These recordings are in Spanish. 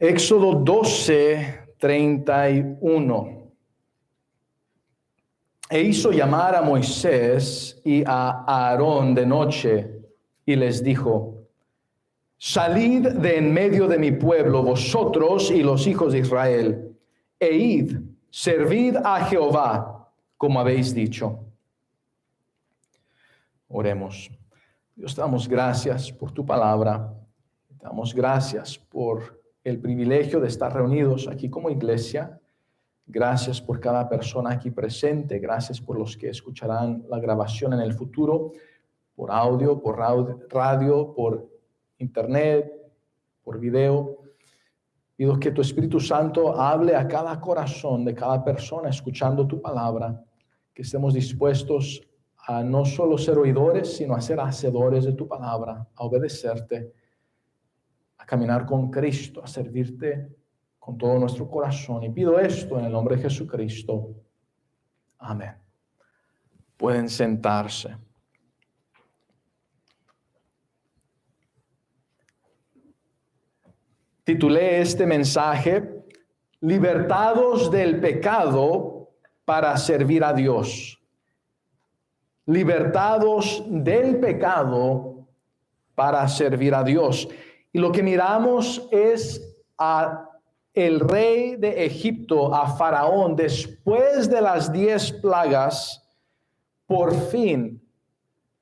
Éxodo 12:31. E hizo llamar a Moisés y a Aarón de noche y les dijo: salid de en medio de mi pueblo, vosotros y los hijos de Israel, e id, servid a Jehová, como habéis dicho. Oremos. Dios, te damos gracias por tu palabra. Te damos gracias por el privilegio de estar reunidos aquí como iglesia. Gracias por cada persona aquí presente. Gracias por los que escucharán la grabación en el futuro, por audio, por radio, por internet, por video. Pido que tu Espíritu Santo hable a cada corazón de cada persona escuchando tu palabra, que estemos dispuestos a no solo ser oidores, sino a ser hacedores de tu palabra, a obedecerte, a caminar con Cristo, a servirte con todo nuestro corazón. Y pido esto en el nombre de Jesucristo. Amén. Pueden sentarse. Titulé este mensaje: Libertados del pecado para servir a Dios. Libertados del pecado para servir a Dios. Y lo que miramos es a el rey de Egipto, a Faraón, después de las 10 plagas, por fin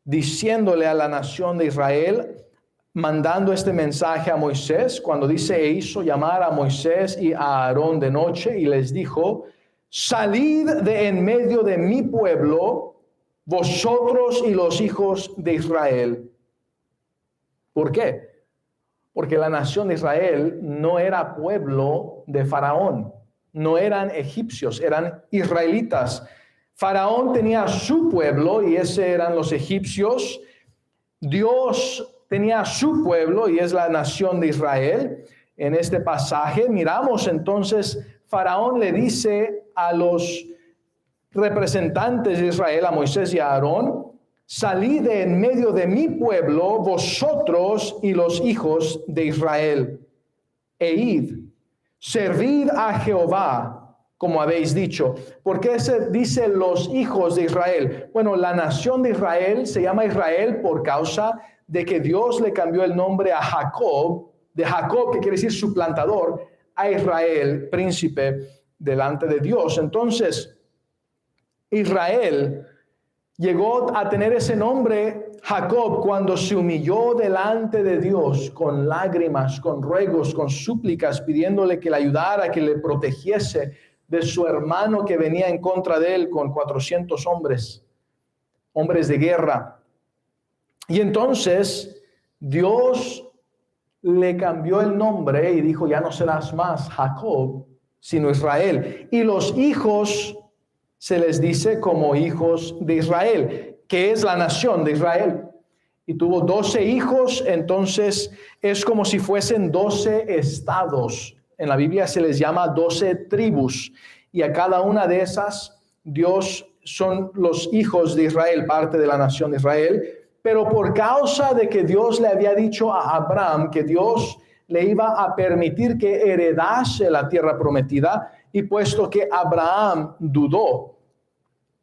diciéndole a la nación de Israel, mandando este mensaje a Moisés, cuando dice: e hizo llamar a Moisés y a Aarón de noche y les dijo: salid de en medio de mi pueblo, vosotros y los hijos de Israel. ¿Por qué? Porque la nación de Israel no era pueblo de Faraón, no eran egipcios, eran israelitas. Faraón tenía su pueblo y ese eran los egipcios. Dios tenía su pueblo y es la nación de Israel. En este pasaje miramos entonces, Faraón le dice a los representantes de Israel, a Moisés y a Aarón: salid de en medio de mi pueblo, vosotros y los hijos de Israel, e id, servid a Jehová, como habéis dicho. ¿Por qué se dice los hijos de Israel? Bueno, la nación de Israel se llama Israel por causa de que Dios le cambió el nombre a Jacob, de Jacob, que quiere decir suplantador, a Israel, príncipe delante de Dios. Entonces, Israel llegó a tener ese nombre, Jacob, cuando se humilló delante de Dios con lágrimas, con ruegos, con súplicas, pidiéndole que le ayudara, que le protegiese de su hermano que venía en contra de él con 400 hombres de guerra. Y entonces Dios le cambió el nombre y dijo: ya no serás más Jacob, sino Israel. Y los hijos se les dice como hijos de Israel, que es la nación de Israel. Y tuvo 12 hijos, entonces es como si fuesen 12 estados. En la Biblia se les llama 12 tribus. Y a cada una de esas, Dios son los hijos de Israel, parte de la nación de Israel. Pero por causa de que Dios le había dicho a Abraham que Dios le iba a permitir que heredase la tierra prometida, y puesto que Abraham dudó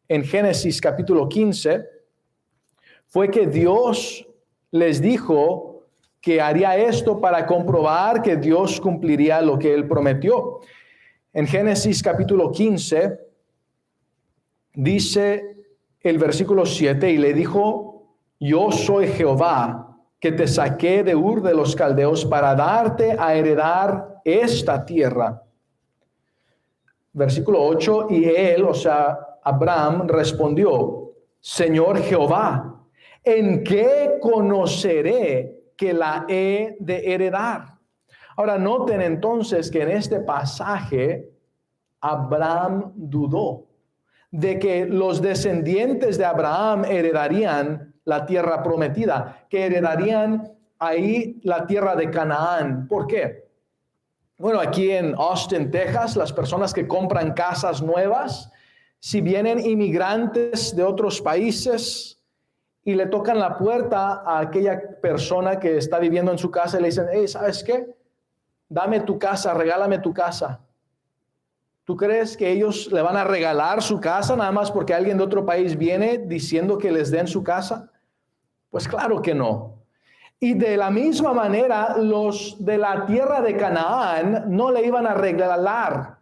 en Génesis capítulo 15, fue que Dios les dijo que haría esto para comprobar que Dios cumpliría lo que él prometió. En Génesis capítulo 15 dice el versículo 7, y le dijo: yo soy Jehová, que te saqué de Ur de los Caldeos para darte a heredar esta tierra. Versículo 8, y él, o sea, Abraham, respondió: Señor Jehová, ¿en qué conoceré que la he de heredar? Ahora noten entonces que en este pasaje Abraham dudó de que los descendientes de Abraham heredarían la tierra prometida, que heredarían ahí la tierra de Canaán. ¿Por qué? Bueno, aquí en Austin, Texas, las personas que compran casas nuevas, si vienen inmigrantes de otros países y le tocan la puerta a aquella persona que está viviendo en su casa y le dicen: hey, ¿sabes qué? dame tu casa, regálame tu casa. ¿Tú crees que ellos le van a regalar su casa nada más porque alguien de otro país viene diciendo que les den su casa? Pues claro que no. Y de la misma manera, los de la tierra de Canaán no le iban a regalar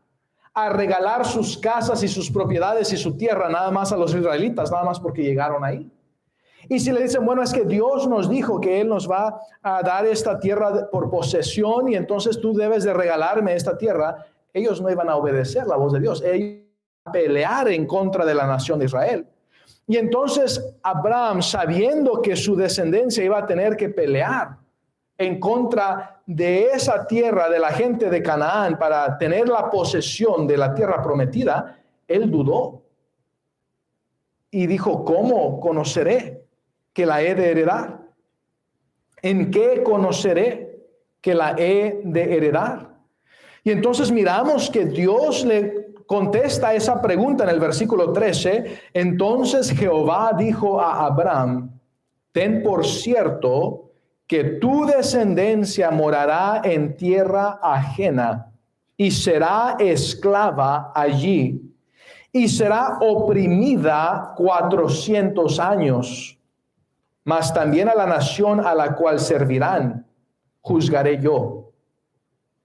sus casas y sus propiedades y su tierra nada más a los israelitas, nada más porque llegaron ahí. Y si le dicen, bueno, es que Dios nos dijo que Él nos va a dar esta tierra por posesión y entonces tú debes de regalarme esta tierra, ellos no iban a obedecer la voz de Dios, ellos iban a pelear en contra de la nación de Israel. Y entonces Abraham, sabiendo que su descendencia iba a tener que pelear en contra de esa tierra, de la gente de Canaán, para tener la posesión de la tierra prometida, él dudó. Y dijo, ¿cómo conoceré que la he de heredar? ¿En qué conoceré que la he de heredar? Y entonces miramos que Dios le contesta esa pregunta en el versículo 13. Entonces Jehová dijo a Abraham, ten por cierto que tu descendencia morará en tierra ajena y será esclava allí y será oprimida 400 años. Mas también a la nación a la cual servirán, juzgaré yo.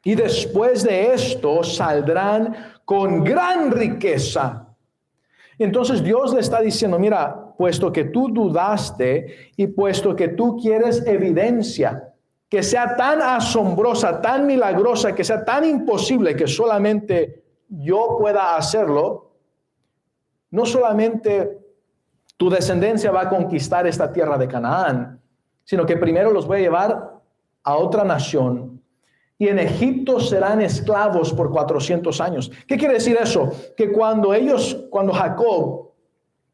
Y después de esto saldrán con gran riqueza. Entonces Dios le está diciendo, mira, puesto que tú dudaste y puesto que tú quieres evidencia que sea tan asombrosa, tan milagrosa, que sea tan imposible que solamente yo pueda hacerlo, no solamente tu descendencia va a conquistar esta tierra de Canaán, sino que primero los voy a llevar a otra nación. Y en Egipto serán esclavos por 400 años. ¿Qué quiere decir eso? Que cuando Jacob,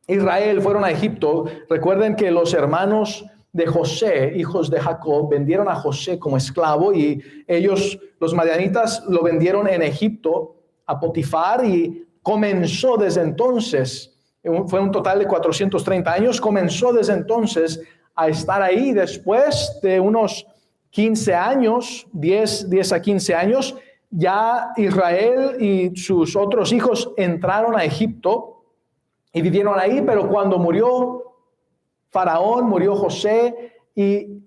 Israel fueron a Egipto, recuerden que los hermanos de José, hijos de Jacob, vendieron a José como esclavo y ellos, los madianitas, lo vendieron en Egipto a Potifar y comenzó desde entonces, fue un total de 430 años, comenzó desde entonces a estar ahí. Después de unos 15 años, 10 a 15 años, ya Israel y sus otros hijos entraron a Egipto y vivieron ahí, pero cuando murió Faraón, murió José y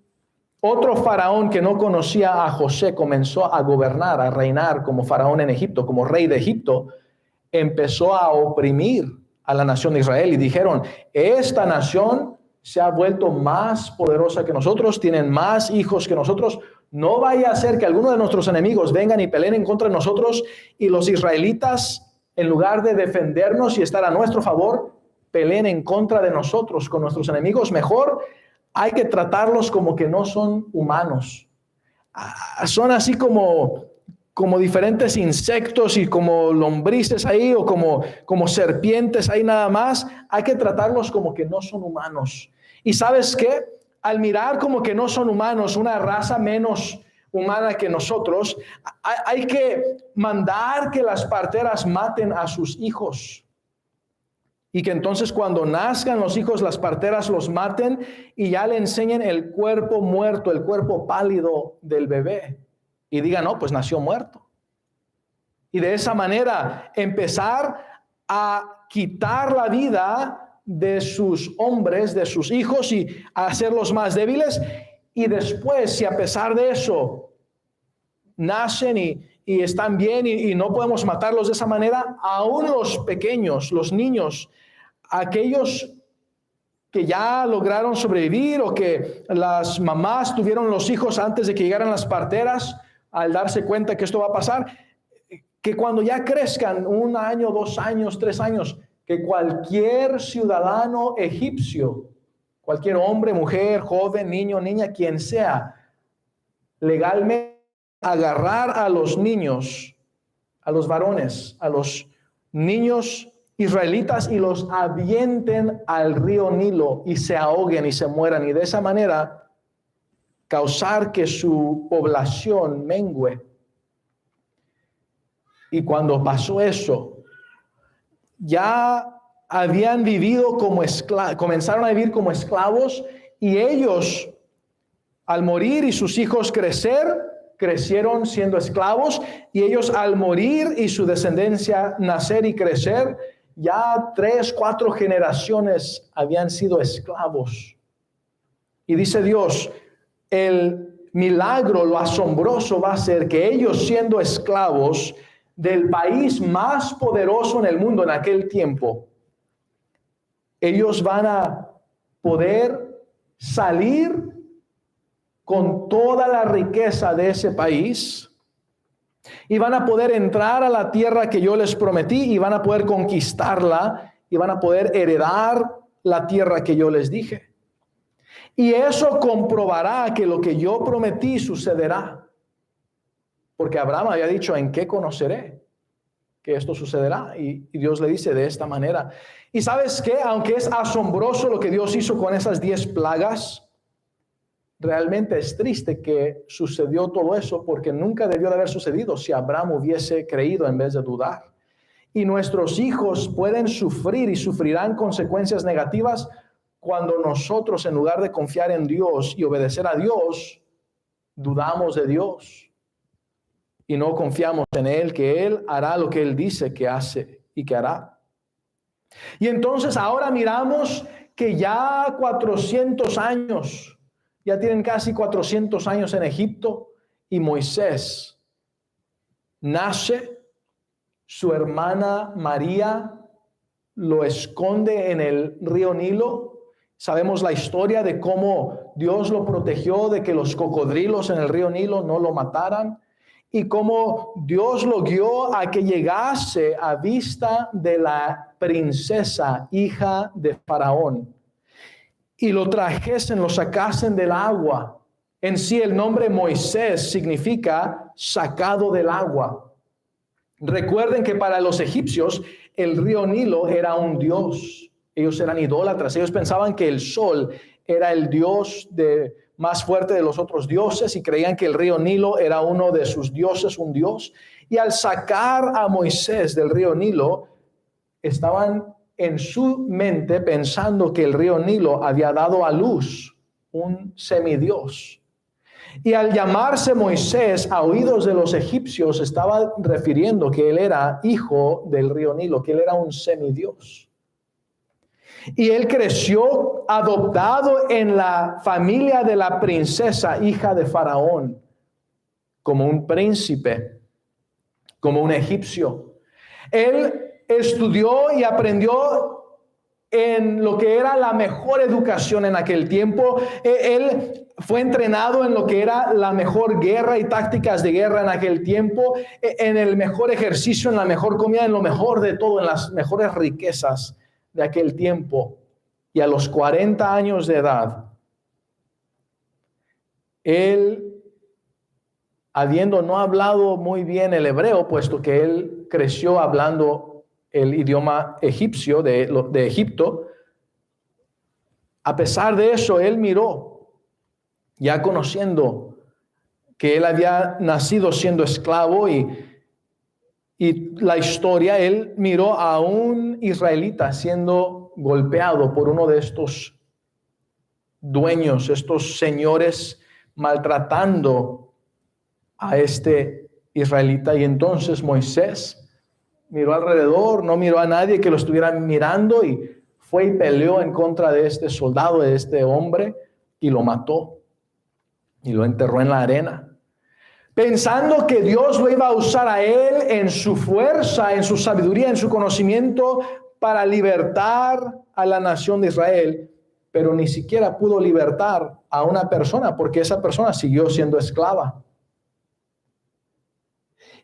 otro faraón que no conocía a José comenzó a gobernar, a reinar como faraón en Egipto, como rey de Egipto, empezó a oprimir a la nación de Israel y dijeron, esta nación se ha vuelto más poderosa que nosotros, tienen más hijos que nosotros, no vaya a ser que alguno de nuestros enemigos vengan y peleen en contra de nosotros y los israelitas, en lugar de defendernos y estar a nuestro favor, peleen en contra de nosotros con nuestros enemigos. Mejor hay que tratarlos como que no son humanos. Son así como diferentes insectos y como lombrices ahí o como serpientes ahí nada más. Hay que tratarlos como que no son humanos. ¿Y sabes qué? Al mirar como que no son humanos, una raza menos humana que nosotros, hay que mandar que las parteras maten a sus hijos. Y que entonces cuando nazcan los hijos, las parteras los maten y ya le enseñen el cuerpo muerto, el cuerpo pálido del bebé. Y digan, no, pues nació muerto. Y de esa manera empezar a quitar la vida de sus hombres, de sus hijos y hacerlos más débiles. Y después, si a pesar de eso nacen y están bien y no podemos matarlos de esa manera, aún los pequeños, los niños, aquellos que ya lograron sobrevivir o que las mamás tuvieron los hijos antes de que llegaran las parteras, al darse cuenta que esto va a pasar, que cuando ya crezcan 1 año, 2 años, 3 años, que cualquier ciudadano egipcio, cualquier hombre, mujer, joven, niño, niña, quien sea, legalmente agarrar a los niños, a los varones, a los niños israelitas y los avienten al río Nilo y se ahoguen y se mueran y de esa manera causar que su población mengüe. Y cuando pasó eso, ya habían vivido como esclavos, comenzaron a vivir como esclavos y ellos, al morir y sus hijos crecer, crecieron siendo esclavos y ellos al morir y su descendencia nacer y crecer, ya 3, 4 generaciones habían sido esclavos. Y dice Dios, el milagro, lo asombroso va a ser que ellos siendo esclavos del país más poderoso en el mundo en aquel tiempo, ellos van a poder salir con toda la riqueza de ese país y van a poder entrar a la tierra que yo les prometí y van a poder conquistarla y van a poder heredar la tierra que yo les dije. Y eso comprobará que lo que yo prometí sucederá. Porque Abraham había dicho, ¿en qué conoceré que esto sucederá? Y Dios le dice de esta manera. Y ¿sabes qué? Aunque es asombroso lo que Dios hizo con esas 10 plagas, realmente es triste que sucedió todo eso porque nunca debió de haber sucedido si Abraham hubiese creído en vez de dudar. Y nuestros hijos pueden sufrir y sufrirán consecuencias negativas cuando nosotros, en lugar de confiar en Dios y obedecer a Dios, dudamos de Dios y no confiamos en Él, que Él hará lo que Él dice que hace y que hará. Y entonces ahora miramos que ya 400 años, ya tienen casi 400 años en Egipto y Moisés nace, su hermana María lo esconde en el río Nilo. Sabemos la historia de cómo Dios lo protegió de que los cocodrilos en el río Nilo no lo mataran y cómo Dios lo guió a que llegase a vista de la princesa, hija de Faraón. Y lo trajesen, lo sacasen del agua. En sí el nombre Moisés significa sacado del agua. Recuerden que para los egipcios el río Nilo era un dios. Ellos eran idólatras. Ellos pensaban que el sol era el dios más fuerte de los otros dioses y creían que el río Nilo era uno de sus dioses, un dios. Y al sacar a Moisés del río Nilo, estaban en su mente pensando que el río Nilo había dado a luz un semidios. Y al llamarse Moisés a oídos de los egipcios, estaba refiriendo que él era hijo del río Nilo, que él era un semidios. Y él creció adoptado en la familia de la princesa, hija de Faraón, como un príncipe, como un egipcio. Él estudió y aprendió en lo que era la mejor educación en aquel tiempo. Él fue entrenado en lo que era la mejor guerra y tácticas de guerra en aquel tiempo, en el mejor ejercicio, en la mejor comida, en lo mejor de todo, en las mejores riquezas de aquel tiempo. Y a los 40 años de edad, él, habiendo no hablado muy bien el hebreo, puesto que él creció hablando el idioma egipcio de Egipto, a pesar de eso, él miró, ya conociendo que él había nacido siendo esclavo y la historia, él miró a un israelita siendo golpeado por uno de estos dueños, estos señores maltratando a este israelita. Y entonces Moisés miró alrededor, no miró a nadie que lo estuviera mirando y fue y peleó en contra de este soldado, de este hombre, y lo mató y lo enterró en la arena, pensando que Dios lo iba a usar a él en su fuerza, en su sabiduría, en su conocimiento para libertar a la nación de Israel, pero ni siquiera pudo libertar a una persona porque esa persona siguió siendo esclava.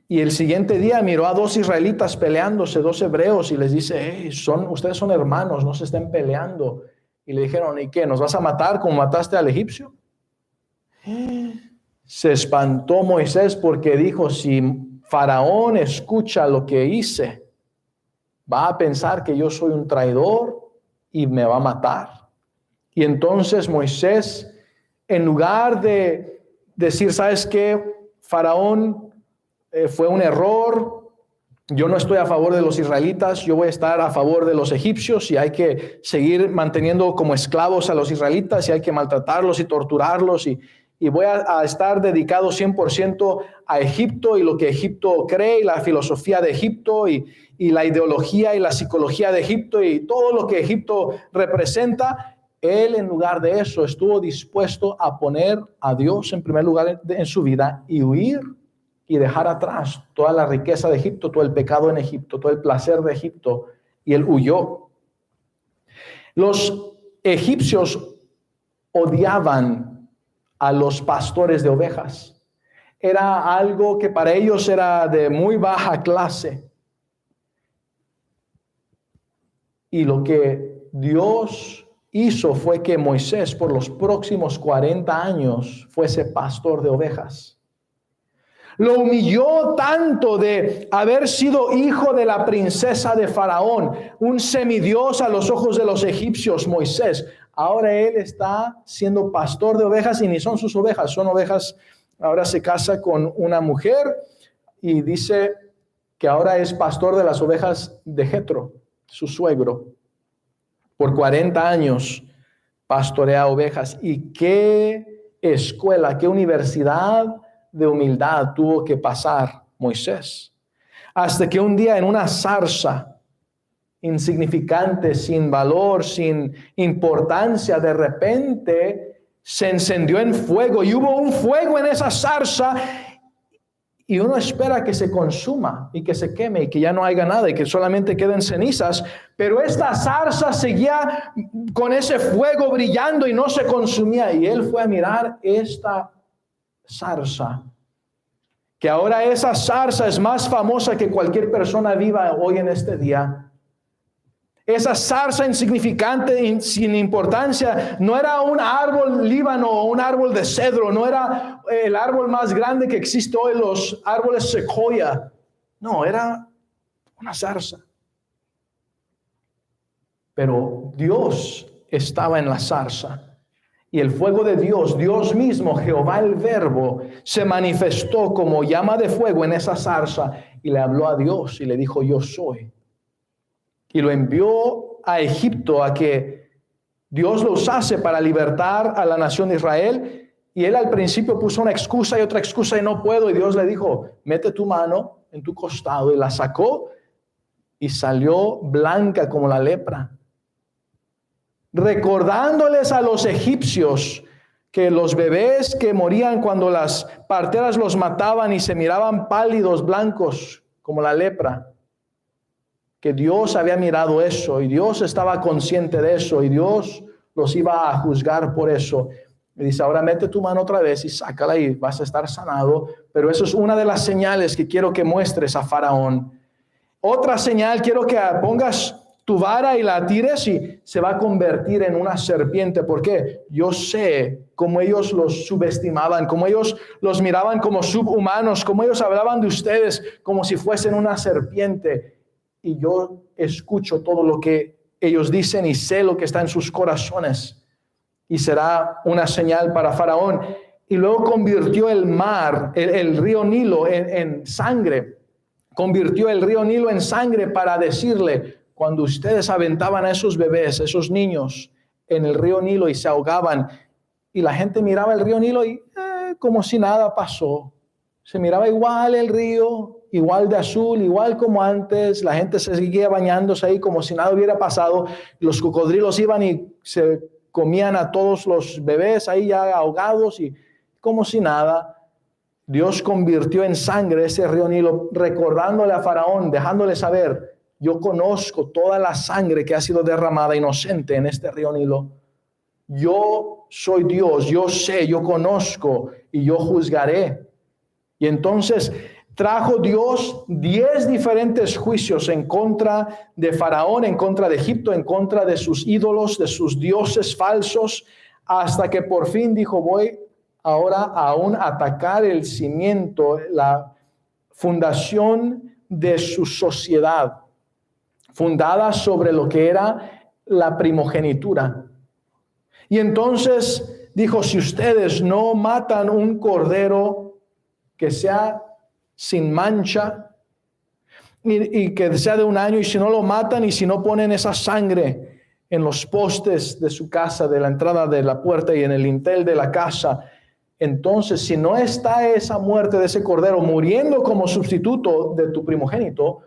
Y el siguiente día miró a 2 israelitas peleándose, 2 hebreos, y les dice, hey, ustedes son hermanos, no se estén peleando. Y le dijeron, ¿y qué? ¿Nos vas a matar como mataste al egipcio? Se espantó Moisés porque dijo, si Faraón escucha lo que hice, va a pensar que yo soy un traidor y me va a matar. Y entonces Moisés, en lugar de decir, ¿sabes qué? Faraón, fue un error, yo no estoy a favor de los israelitas, yo voy a estar a favor de los egipcios y hay que seguir manteniendo como esclavos a los israelitas y hay que maltratarlos y torturarlos y y voy a estar dedicado 100% a Egipto y lo que Egipto cree y la filosofía de Egipto y la ideología y la psicología de Egipto y todo lo que Egipto representa. Él, en lugar de eso, estuvo dispuesto a poner a Dios en primer lugar en su vida y huir y dejar atrás toda la riqueza de Egipto, todo el pecado en Egipto, todo el placer de Egipto, y él huyó. Los egipcios odiaban a los pastores de ovejas. Era algo que para ellos era de muy baja clase. Y lo que Dios hizo fue que Moisés por los próximos 40 años fuese pastor de ovejas. Lo humilló tanto de haber sido hijo de la princesa de Faraón, un semidios a los ojos de los egipcios, Moisés. Ahora él está siendo pastor de ovejas y ni son sus ovejas, son ovejas. Ahora se casa con una mujer y dice que ahora es pastor de las ovejas de Jetro, su suegro. Por 40 años pastorea ovejas. Y qué escuela, qué universidad de humildad tuvo que pasar Moisés. Hasta que un día en una zarza insignificante, sin valor, sin importancia, de repente se encendió en fuego y hubo un fuego en esa zarza. Y uno espera que se consuma y que se queme y que ya no haya nada y que solamente queden cenizas. Pero esta zarza seguía con ese fuego brillando y no se consumía. Y él fue a mirar esta zarza, que ahora esa zarza es más famosa que cualquier persona viva hoy en este día. Esa zarza insignificante, sin importancia, no era un árbol líbano o un árbol de cedro, no era el árbol más grande que existe hoy, los árboles secoya. No, era una zarza. Pero Dios estaba en la zarza. Y el fuego de Dios, Dios mismo, Jehová el Verbo, se manifestó como llama de fuego en esa zarza y le habló a Dios y le dijo, yo soy. Y lo envió a Egipto a que Dios lo usase para libertar a la nación de Israel. Y él al principio puso una excusa y otra excusa y no puedo. Y Dios le dijo, mete tu mano en tu costado. Y la sacó y salió blanca como la lepra. Recordándoles a los egipcios que los bebés que morían cuando las parteras los mataban y se miraban pálidos, blancos como la lepra, que Dios había mirado eso y Dios estaba consciente de eso y Dios los iba a juzgar por eso. Y dice, ahora mete tu mano otra vez y sácala y vas a estar sanado. Pero eso es una de las señales que quiero que muestres a Faraón. Otra señal, quiero que pongas tu vara y la tires y se va a convertir en una serpiente. ¿Por qué? Yo sé cómo ellos los subestimaban, cómo ellos los miraban como subhumanos, cómo ellos hablaban de ustedes como si fuesen una serpiente. Y yo escucho todo lo que ellos dicen y sé lo que está en sus corazones. Y será una señal para Faraón. Y luego convirtió el mar, el río Nilo en sangre. Convirtió el río Nilo en sangre para decirle, cuando ustedes aventaban a esos bebés, esos niños en el río Nilo y se ahogaban, y la gente miraba el río Nilo y como si nada pasó. Se miraba igual el río, igual de azul, igual como antes. La gente se seguía bañándose ahí como si nada hubiera pasado. Los cocodrilos iban y se comían a todos los bebés ahí ya ahogados y como si nada. Dios convirtió en sangre ese río Nilo, recordándole a Faraón, dejándole saber, yo conozco toda la sangre que ha sido derramada inocente en este río Nilo. Yo soy Dios, yo sé, yo conozco y yo juzgaré. Y entonces trajo Dios 10 diferentes juicios en contra de Faraón, en contra de Egipto, en contra de sus ídolos, de sus dioses falsos, hasta que por fin dijo, voy ahora a atacar el cimiento, la fundación de su sociedad, fundada sobre lo que era la primogenitura. Y entonces dijo, si ustedes no matan un cordero que sea sin mancha y que sea de un año, y si no lo matan y si no ponen esa sangre en los postes de su casa, de la entrada de la puerta y en el lintel de la casa, entonces si no está esa muerte de ese cordero muriendo como sustituto de tu primogénito,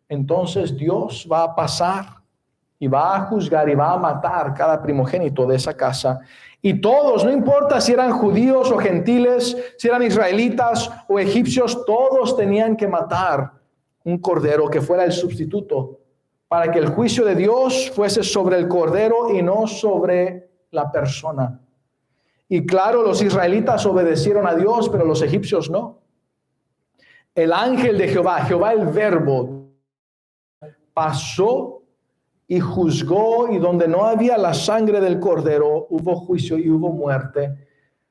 entonces Dios va a pasar y va a juzgar y va a matar cada primogénito de esa casa. Y todos, no importa si eran judíos o gentiles, si eran israelitas o egipcios, todos tenían que matar un cordero que fuera el sustituto, para que el juicio de Dios fuese sobre el cordero y no sobre la persona. Y claro, los israelitas obedecieron a Dios, pero los egipcios no. El ángel de Jehová, Jehová el Verbo, pasó y juzgó, y donde no había la sangre del cordero, hubo juicio y hubo muerte.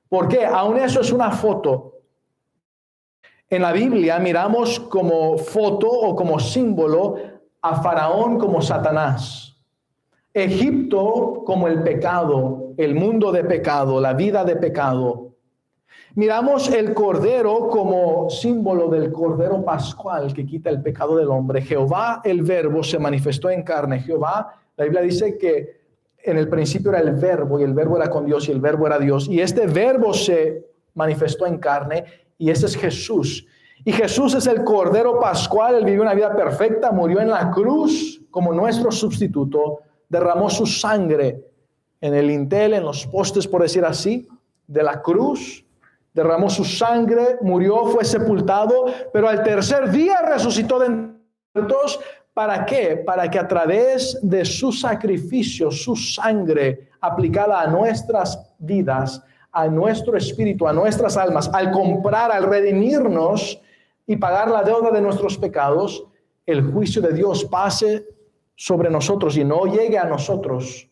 ¿Por qué? Aún eso es una foto. En la Biblia miramos como foto o como símbolo a Faraón como Satanás, Egipto como el pecado, el mundo de pecado, la vida de pecado. Miramos el cordero como símbolo del cordero pascual que quita el pecado del hombre. Jehová el Verbo se manifestó en carne. Jehová, la Biblia dice que en el principio era el Verbo, y el Verbo era con Dios, y el Verbo era Dios. Y este Verbo se manifestó en carne, y ese es Jesús. Y Jesús es el cordero pascual. Él vivió una vida perfecta, murió en la cruz como nuestro sustituto, derramó su sangre en el dintel, en los postes, por decir así, de la cruz. Derramó su sangre, murió, fue sepultado, pero al tercer día resucitó de entre los muertos. ¿Para qué? Para que a través de su sacrificio, su sangre aplicada a nuestras vidas, a nuestro espíritu, a nuestras almas, al comprar, al redimirnos y pagar la deuda de nuestros pecados, el juicio de Dios pase sobre nosotros y no llegue a nosotros,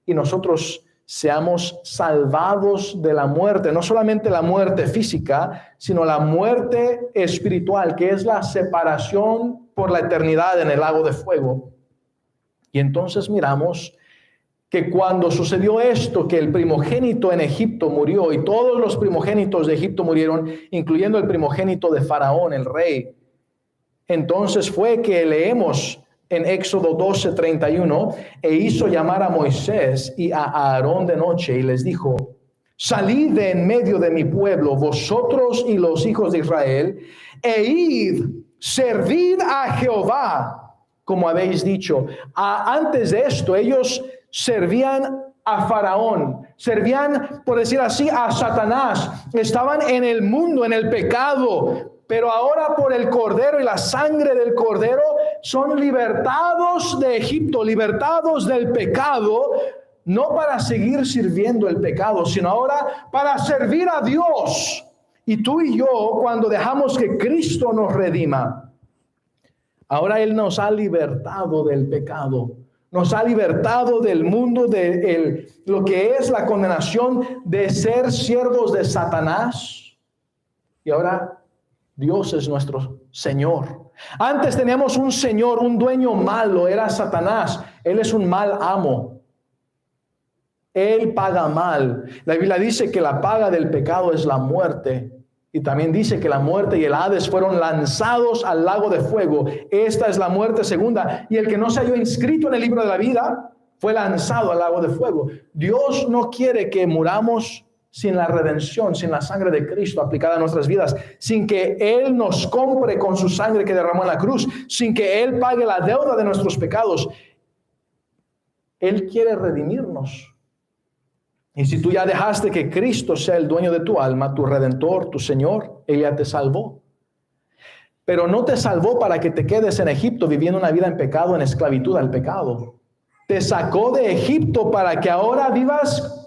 y nosotros seamos salvados de la muerte, no solamente la muerte física, sino la muerte espiritual, que es la separación por la eternidad en el lago de fuego. Y entonces miramos que cuando sucedió esto, que el primogénito en Egipto murió, y todos los primogénitos de Egipto murieron, incluyendo el primogénito de Faraón, el rey, entonces fue que leemos en Éxodo 12:31, e hizo llamar a Moisés y a Aarón de noche y les dijo: salid de en medio de mi pueblo, vosotros y los hijos de Israel, e id, servid a Jehová, como habéis dicho. Antes de esto, ellos servían a Faraón, servían, por decir así, a Satanás, estaban en el mundo, en el pecado. Pero ahora por el cordero y la sangre del cordero son libertados de Egipto, libertados del pecado, no para seguir sirviendo el pecado, sino ahora para servir a Dios. Y tú y yo, cuando dejamos que Cristo nos redima, ahora Él nos ha libertado del pecado, nos ha libertado del mundo, de lo que es la condenación de ser siervos de Satanás. Y ahora Dios es nuestro Señor. Antes teníamos un Señor, un dueño malo, era Satanás. Él es un mal amo. Él paga mal. La Biblia dice que la paga del pecado es la muerte. Y también dice que la muerte y el Hades fueron lanzados al lago de fuego. Esta es la muerte segunda. Y el que no se halló inscrito en el libro de la vida fue lanzado al lago de fuego. Dios no quiere que muramos sin la redención, sin la sangre de Cristo aplicada a nuestras vidas, sin que Él nos compre con su sangre que derramó en la cruz, sin que Él pague la deuda de nuestros pecados. Él quiere redimirnos. Y si tú ya dejaste que Cristo sea el dueño de tu alma, tu redentor, tu Señor, Él ya te salvó. Pero no te salvó para que te quedes en Egipto viviendo una vida en pecado, en esclavitud al pecado. Te sacó de Egipto para que ahora vivas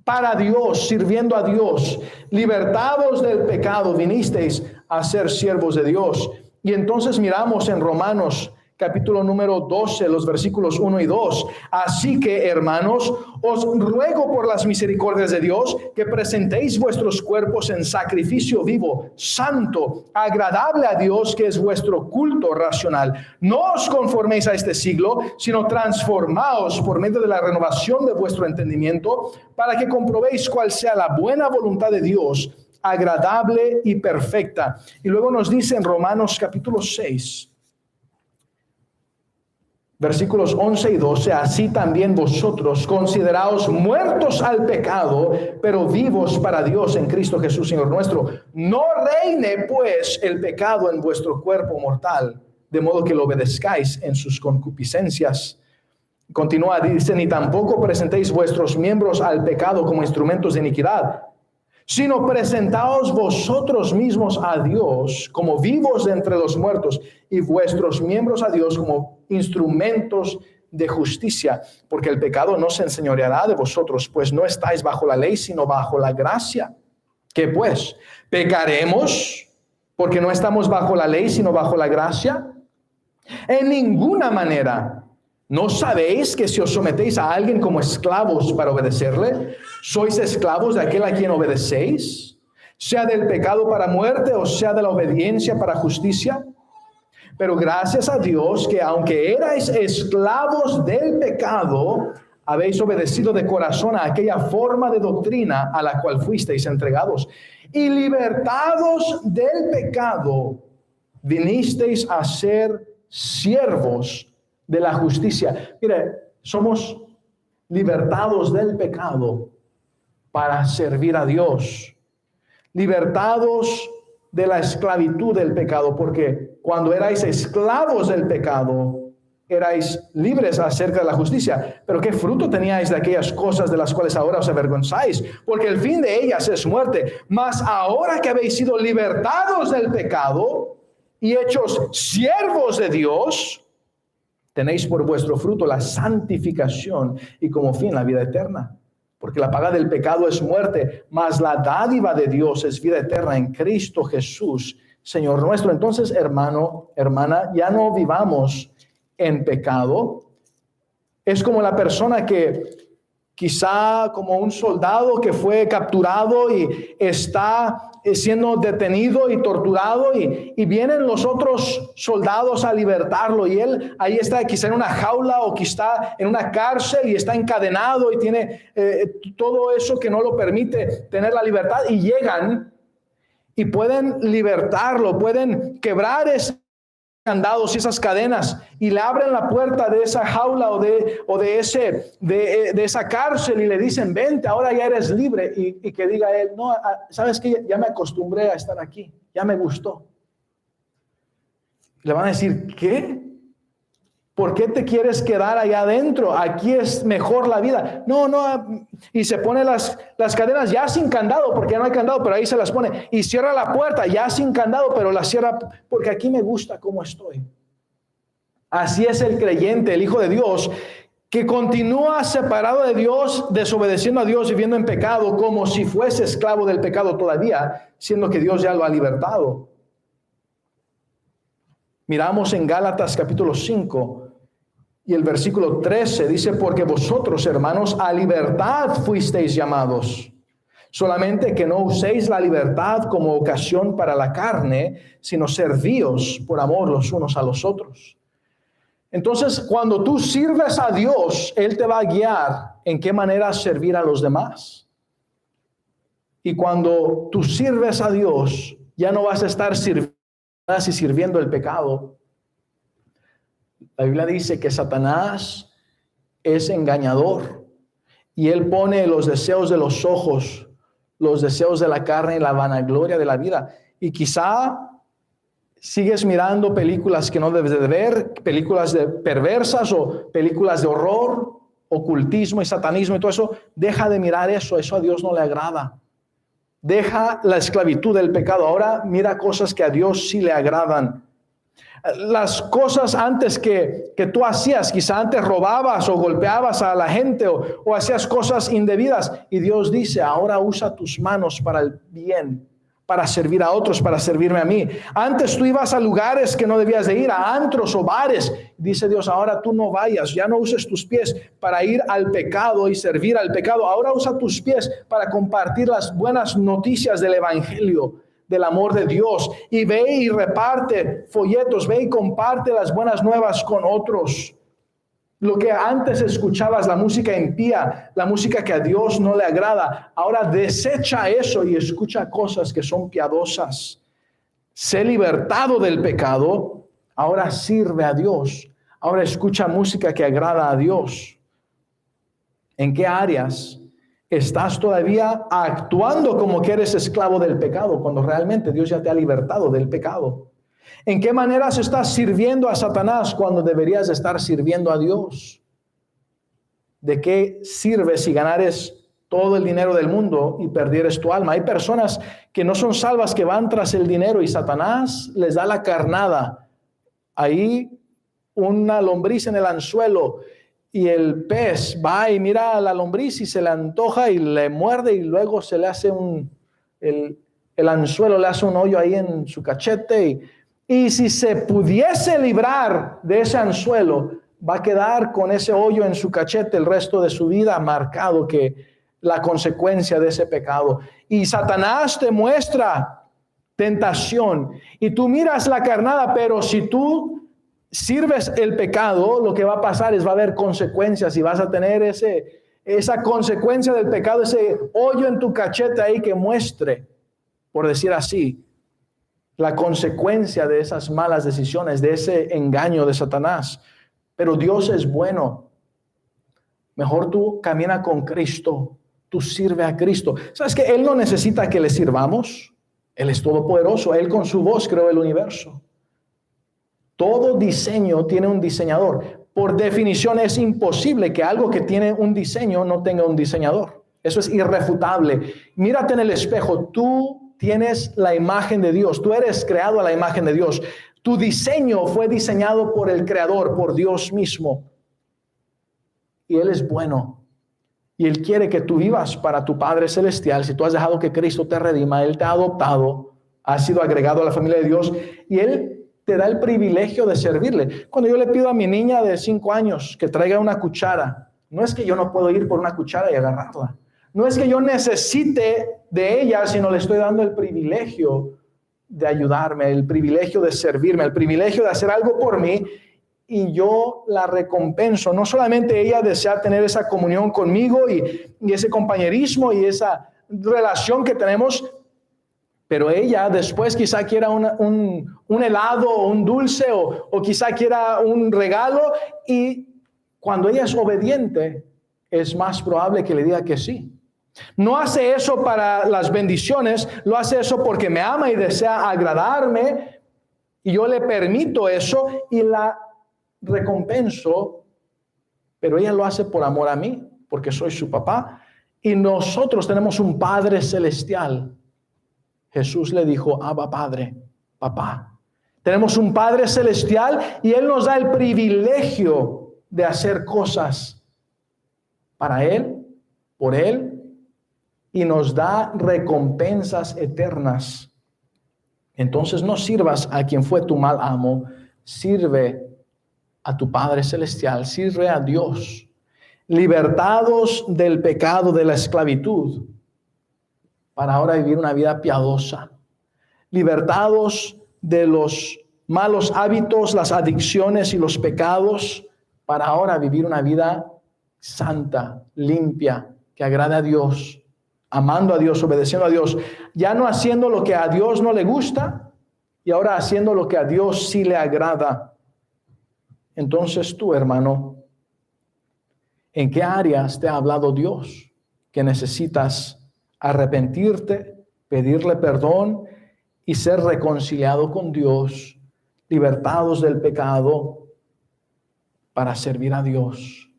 para Dios, sirviendo a Dios. Libertados del pecado, vinisteis a ser siervos de Dios. Y entonces miramos en Romanos capítulo número 12, los versículos 1 y 2. Así que, hermanos, os ruego por las misericordias de Dios que presentéis vuestros cuerpos en sacrificio vivo, santo, agradable a Dios, que es vuestro culto racional. No os conforméis a este siglo, sino transformaos por medio de la renovación de vuestro entendimiento, para que comprobéis cuál sea la buena voluntad de Dios, agradable y perfecta. Y luego nos dice en Romanos capítulo 6, Versículos 11 y 12, así también vosotros consideraos muertos al pecado, pero vivos para Dios en Cristo Jesús, Señor nuestro. No reine pues el pecado en vuestro cuerpo mortal, de modo que lo obedezcáis en sus concupiscencias. Continúa, dice, ni tampoco presentéis vuestros miembros al pecado como instrumentos de iniquidad, sino presentaos vosotros mismos a Dios como vivos de entre los muertos y vuestros miembros a Dios como instrumentos de justicia, porque el pecado no se enseñoreará de vosotros, pues no estáis bajo la ley, sino bajo la gracia. ¿Qué pues? ¿Pecaremos porque no estamos bajo la ley, sino bajo la gracia? En ninguna manera. ¿No sabéis que si os sometéis a alguien como esclavos para obedecerle, sois esclavos de aquel a quien obedecéis? Sea del pecado para muerte o sea de la obediencia para justicia. Pero gracias a Dios que aunque erais esclavos del pecado, habéis obedecido de corazón a aquella forma de doctrina a la cual fuisteis entregados. Y libertados del pecado, vinisteis a ser siervos de la justicia. Mire, somos libertados del pecado para servir a Dios. Libertados de la esclavitud del pecado, porque cuando erais esclavos del pecado, erais libres acerca de la justicia. Pero ¿qué fruto teníais de aquellas cosas de las cuales ahora os avergonzáis? Porque el fin de ellas es muerte. Mas ahora que habéis sido libertados del pecado y hechos siervos de Dios, tenéis por vuestro fruto la santificación y como fin la vida eterna. Porque la paga del pecado es muerte, mas la dádiva de Dios es vida eterna en Cristo Jesús, Señor nuestro. Entonces, hermano, hermana, ya no vivamos en pecado. Es como la persona que quizá como un soldado que fue capturado y está siendo detenido y torturado y vienen los otros soldados a libertarlo y él ahí está quizá en una jaula o quizá en una cárcel y está encadenado y tiene todo eso que no lo permite tener la libertad y llegan y pueden libertarlo, pueden quebrar ese candados y esas cadenas y le abren la puerta de esa jaula o de esa cárcel y le dicen, vente, ahora ya eres libre, y que diga él, no, sabes que ya me acostumbré a estar aquí, ya me gustó. Le van a decir, ¿qué? ¿Por qué te quieres quedar allá adentro? Aquí es mejor la vida. No, y se pone las cadenas ya sin candado, porque ya no hay candado, pero ahí se las pone. Y cierra la puerta ya sin candado, pero la cierra porque aquí me gusta cómo estoy. Así es el creyente, el Hijo de Dios, que continúa separado de Dios, desobedeciendo a Dios, viviendo en pecado, como si fuese esclavo del pecado todavía, siendo que Dios ya lo ha libertado. Miramos en Gálatas capítulo 5 y el versículo 13 dice, porque vosotros, hermanos, a libertad fuisteis llamados, solamente que no uséis la libertad como ocasión para la carne, sino servíos por amor los unos a los otros. Entonces, cuando tú sirves a Dios, Él te va a guiar en qué manera servir a los demás. Y cuando tú sirves a Dios, ya no vas a estar sirviendo el pecado. La Biblia dice que Satanás es engañador y él pone los deseos de los ojos, los deseos de la carne y la vanagloria de la vida. Y quizá sigues mirando películas que no debes de ver, películas perversas o películas de horror, ocultismo y satanismo y todo eso. Deja de mirar eso a Dios no le agrada. Deja la esclavitud del pecado. Ahora mira cosas que a Dios sí le agradan. Las cosas antes que tú hacías, quizá antes robabas o golpeabas a la gente o hacías cosas indebidas. Y Dios dice, ahora usa tus manos para el bien, para servir a otros, para servirme a mí. Antes tú ibas a lugares que no debías de ir, a antros o bares. Dice Dios, ahora tú no vayas, ya no uses tus pies para ir al pecado y servir al pecado. Ahora usa tus pies para compartir las buenas noticias del evangelio, del amor de Dios, y ve y reparte folletos, ve y comparte las buenas nuevas con otros. Lo que antes escuchabas, la música impía, la música que a Dios no le agrada, ahora desecha eso y escucha cosas que son piadosas. Sé libertado del pecado, ahora sirve a Dios, Ahora escucha música que agrada a Dios. ¿En qué áreas estás todavía actuando como que eres esclavo del pecado cuando realmente Dios ya te ha libertado del pecado? ¿En qué maneras estás sirviendo a Satanás cuando deberías estar sirviendo a Dios? ¿De qué sirve si ganares todo el dinero del mundo y perdieres tu alma? Hay personas que no son salvas, que van tras el dinero y Satanás les da la carnada. Ahí una lombriz en el anzuelo y el pez va y mira a la lombriz y se le antoja y le muerde y luego se le hace el anzuelo le hace un hoyo ahí en su cachete y si se pudiese librar de ese anzuelo, va a quedar con ese hoyo en su cachete el resto de su vida, marcado que la consecuencia de ese pecado. Y Satanás te muestra tentación y tú miras la carnada, pero si tú sirves el pecado, lo que va a pasar es va a haber consecuencias y vas a tener esa consecuencia del pecado, ese hoyo en tu cachete ahí que muestre, por decir así, la consecuencia de esas malas decisiones, de ese engaño de Satanás. Pero Dios es bueno. Mejor tú camina con Cristo, tú sirve a Cristo. ¿Sabes que Él no necesita que le sirvamos? Él es todopoderoso, Él con su voz creó el universo. Todo diseño tiene un diseñador. Por definición es imposible que algo que tiene un diseño no tenga un diseñador. Eso es irrefutable. Mírate en el espejo, tú tienes la imagen de Dios, tú eres creado a la imagen de Dios. Tu diseño fue diseñado por el Creador, por Dios mismo. Y Él es bueno. Y Él quiere que tú vivas para tu Padre Celestial. Si tú has dejado que Cristo te redima, Él te ha adoptado, has sido agregado a la familia de Dios y Él te da el privilegio de servirle. Cuando yo le pido a mi niña de 5 años que traiga una cuchara, no es que yo no puedo ir por una cuchara y agarrarla. No es que yo necesite de ella, sino le estoy dando el privilegio de ayudarme, el privilegio de servirme, el privilegio de hacer algo por mí y yo la recompenso. No solamente ella desea tener esa comunión conmigo y ese compañerismo y esa relación que tenemos, pero ella después quizá quiera un helado o un dulce o quizá quiera un regalo y cuando ella es obediente es más probable que le diga que sí. No hace eso para las bendiciones, lo hace eso porque me ama y desea agradarme y yo le permito eso y la recompenso, pero ella lo hace por amor a mí, porque soy su papá y nosotros tenemos un Padre Celestial. Jesús le dijo, Abba Padre, papá. Tenemos un Padre Celestial y Él nos da el privilegio de hacer cosas para Él, por Él, y nos da recompensas eternas. Entonces no sirvas a quien fue tu mal amo, sirve a tu Padre Celestial, sirve a Dios. Libertados del pecado de la esclavitud, para ahora vivir una vida piadosa. Libertados de los malos hábitos, las adicciones y los pecados, para ahora vivir una vida santa, limpia, que agrade a Dios, amando a Dios, obedeciendo a Dios, ya no haciendo lo que a Dios no le gusta y ahora haciendo lo que a Dios sí le agrada. Entonces tú, hermano, ¿en qué áreas te ha hablado Dios que necesitas arrepentirte, pedirle perdón y ser reconciliado con Dios, libertados del pecado para servir a Dios?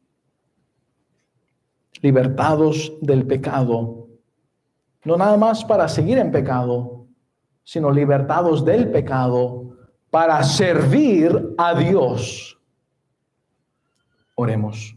Libertados del pecado. No nada más para seguir en pecado, sino libertados del pecado para servir a Dios. Oremos.